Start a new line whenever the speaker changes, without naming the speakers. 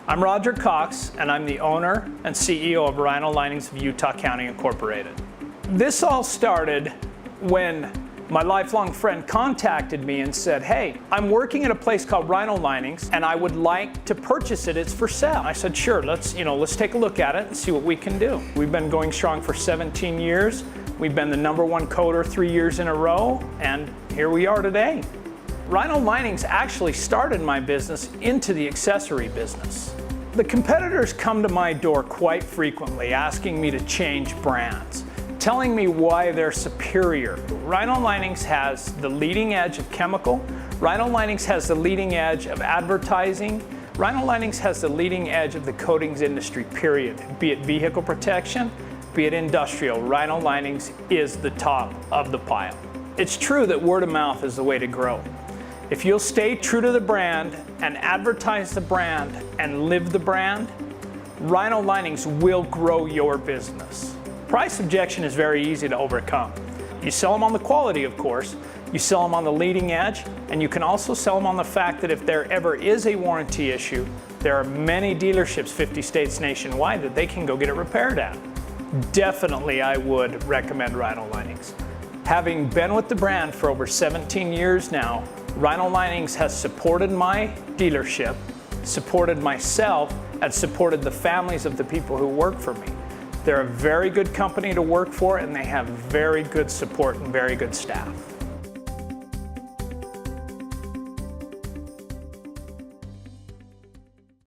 I'm Roger Cox, and I'm the owner and CEO of Rhino Linings of Utah County Incorporated. This all started when my lifelong friend contacted me and said, hey, I'm working at a place called Rhino Linings and I would like to purchase it, it's for sale. I said, sure, let's take a look at it and see what we can do. We've been going strong for 17 years. We've been the #1 coder 3 years in a row, and here we are today. Rhino Linings actually started my business into the accessory business. The competitors come to my door quite frequently asking me to change brands, telling me why they're superior. Rhino Linings has the leading edge of chemical. Rhino Linings has the leading edge of advertising. Rhino Linings has the leading edge of the coatings industry, period. Be it vehicle protection, be it industrial, Rhino Linings is the top of the pile. It's true that word of mouth is the way to grow. If you'll stay true to the brand and advertise the brand and live the brand, Rhino Linings will grow your business. Price objection is very easy to overcome. You sell them on the quality, of course. You sell them on the leading edge, and you can also sell them on the fact that if there ever is a warranty issue, there are many dealerships, 50 states nationwide, that they can go get it repaired at. Definitely, I would recommend Rhino Linings. Having been with the brand for over 17 years now, Rhino Linings has supported my dealership, supported myself, and supported the families of the people who work for me. They're a very good company to work for, and they have very good support and very good staff.